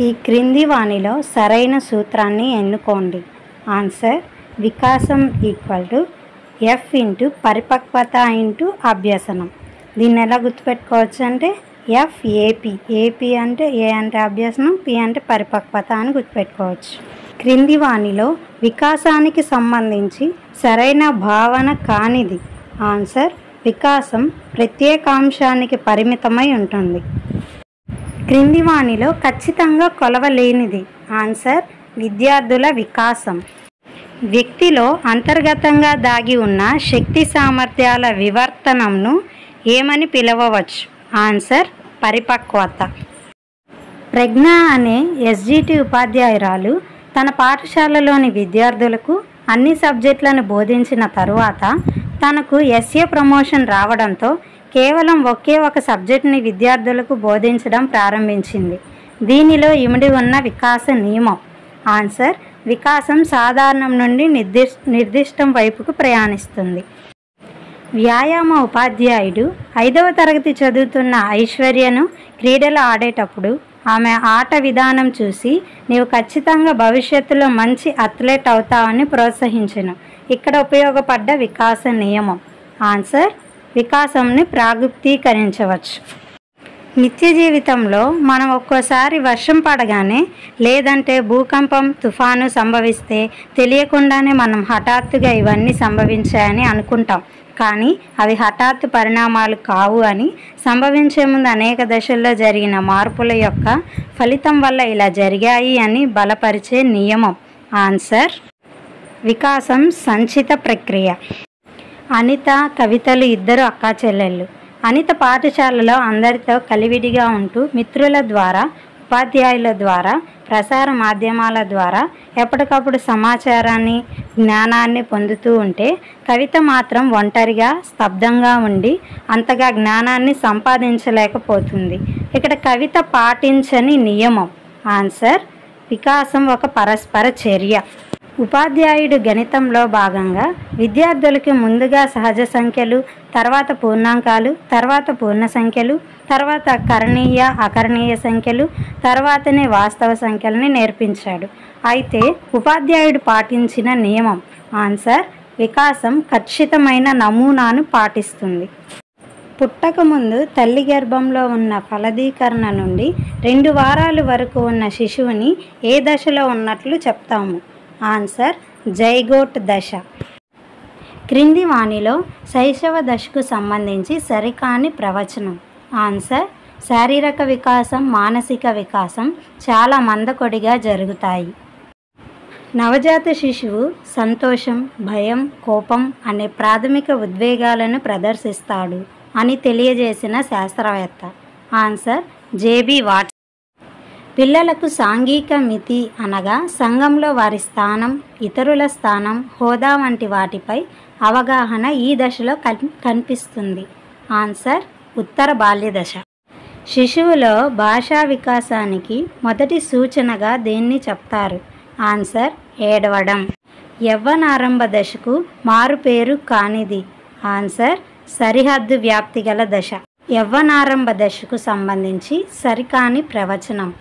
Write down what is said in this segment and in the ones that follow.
ఈ క్రింది వానిలో సరైన సూత్రాన్ని ఎన్నుకోండి. ఆన్సర్ వికాసం ఈక్వల్ టు ఎఫ్ ఇంటూ పరిపక్వత ఇంటూ అభ్యసనం. దీన్ని ఎలా గుర్తుపెట్టుకోవచ్చు అంటే ఎఫ్ ఏపీ, ఏపీ అంటే ఏ అంటే అభ్యసనం, పి అంటే పరిపక్వత అని గుర్తుపెట్టుకోవచ్చు. క్రింది వానిలో వికాసానికి సంబంధించి సరైన భావన కానిది. ఆన్సర్ వికాసం ప్రత్యేకాంశానికి పరిమితమై ఉంటుంది. క్రింది వానిలో ఖచ్చితంగా కొలవలేనిది. ఆన్సర్ విద్యార్థుల వికాసం. వ్యక్తిలో అంతర్గతంగా దాగి ఉన్న శక్తి సామర్థ్యాల వివర్తనంను ఏమని పిలవవచ్చు? ఆన్సర్ పరిపక్వత. ప్రజ్ఞ అనే ఎస్జిటి ఉపాధ్యాయురాలు తన పాఠశాలలోని విద్యార్థులకు అన్ని సబ్జెక్టులను బోధించిన తరువాత తనకు ఎస్ఏ ప్రమోషన్ రావడంతో కేవలం ఒకే ఒక సబ్జెక్టుని విద్యార్థులకు బోధించడం ప్రారంభించింది. దీనిలో ఇమిడి ఉన్న వికాస నియమం. ఆన్సర్ వికాసం సాధారణం నుండి నిర్దిష్టం వైపుకు ప్రయాణిస్తుంది. వ్యాయామ ఉపాధ్యాయుడు 5వ తరగతి చదువుతున్న ఐశ్వర్యను క్రీడలు ఆడేటప్పుడు ఆమె ఆట విధానం చూసి నీవు ఖచ్చితంగా భవిష్యత్తులో మంచి అథ్లెట్ అవుతావని ప్రోత్సహించెను. ఇక్కడ ఉపయోగపడ్డ వికాస నియమం. ఆన్సర్ వికాసంని ప్రాగుప్తీకరించవచ్చు. నిత్య జీవితంలో మనం ఒక్కోసారి వర్షం పడగానే లేదంటే భూకంపం, తుఫాను సంభవిస్తే తెలియకుండానే మనం హఠాత్తుగా ఇవన్నీ సంభవించాయని అనుకుంటాం. కానీ అవి హఠాత్తు పరిణామాలు కావు అని, సంభవించే ముందు అనేక దశల్లో జరిగిన మార్పుల యొక్క ఫలితం వల్ల ఇలా జరిగాయి అని బలపరిచే నియమం. ఆన్సర్ వికాసం సంచిత ప్రక్రియ. అనిత, కవితలు ఇద్దరు అక్కా చెల్లెళ్ళు. అనిత పాఠశాలలో అందరితో కలివిడిగా ఉంటూ మిత్రుల ద్వారా, ఉపాధ్యాయుల ద్వారా, ప్రసార మాధ్యమాల ద్వారా ఎప్పటికప్పుడు సమాచారాన్ని, జ్ఞానాన్ని పొందుతూ ఉంటే కవిత మాత్రం ఒంటరిగా స్తబ్దంగా ఉండి అంతగా జ్ఞానాన్ని సంపాదించలేకపోతుంది. ఇక్కడ కవిత పాటించని నియమం. ఆన్సర్ వికాసం ఒక పరస్పర చర్య. ఉపాధ్యాయుడు గణితంలో భాగంగా విద్యార్థులకి ముందుగా సహజ సంఖ్యలు, తర్వాత పూర్ణాంకాలు, తర్వాత పూర్ణ సంఖ్యలు, తర్వాత కరణీయ, అకరణీయ సంఖ్యలు, తర్వాతనే వాస్తవ సంఖ్యలని నేర్పించాడు. అయితే ఉపాధ్యాయుడు పాటించిన నియమం. ఆన్సర్ వికాసం ఖచ్చితమైన నమూనాను పాటిస్తుంది. పుట్టకముందు తల్లి గర్భంలో ఉన్న ఫలదీకరణ నుండి 2 వారాల వరకు ఉన్న శిశువుని ఏ దశలో ఉన్నట్లు చెప్తాము? ఆన్సర్ జైగోట్ దశ. క్రింది వానిలో శైశవ దశకు సంబంధించి సరికాని ప్రవచనం. ఆన్సర్ శారీరక వికాసం, మానసిక వికాసం చాలా మందకొడిగా జరుగుతాయి. నవజాత శిశువు సంతోషం, భయం, కోపం అనే ప్రాథమిక ఉద్వేగాలను ప్రదర్శిస్తాడు అని తెలియజేసిన శాస్త్రవేత్త. Answer J B Watts. పిల్లలకు సాంఘిక మితి అనగా సంఘంలో వారి స్థానం, ఇతరుల స్థానం, హోదా వంటి వాటిపై అవగాహన ఈ దశలో కనిపిస్తుంది. ఆన్సర్ ఉత్తర బాల్య దశ. శిశువులో భాషా వికాసానికి మొదటి సూచనగా దేన్ని చెప్తారు? ఆన్సర్ ఏడవడం. యవ్వనారంభ దశకు మారుపేరు కానిది. ఆన్సర్ సరిహద్దు వ్యాప్తి గల దశ. యవ్వనారంభ దశకు సంబంధించి సరికాని ప్రవచనం.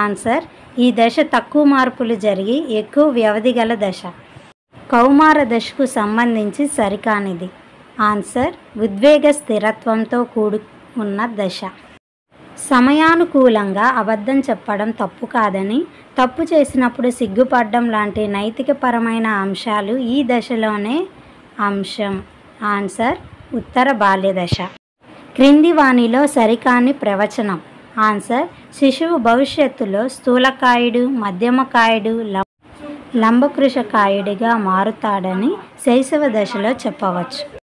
ఆన్సర్ ఈ దశ తక్కువ మార్పులు జరిగి ఎక్కువ వ్యవధి గల దశ. కౌమార దశకు సంబంధించి సరికానిది. ఆన్సర్ ఉద్వేగ స్థిరత్వంతో కూడి ఉన్న దశ. సమయానుకూలంగా అబద్ధం చెప్పడం తప్పు కాదని, తప్పు చేసినప్పుడు సిగ్గుపడడం లాంటి నైతికపరమైన అంశాలు ఈ దశలోనే అంశం. ఆన్సర్ ఉత్తర బాల్య దశ. క్రింది వానిలో సరికాని ప్రవచనం. ఆన్సర్ శిశువు భవిష్యత్తులో స్థూలకాయుడు, మధ్యమకాయుడు, లంబకృశకాయుడిగా మారుతాడని శైశవ దశలో చెప్పవచ్చు.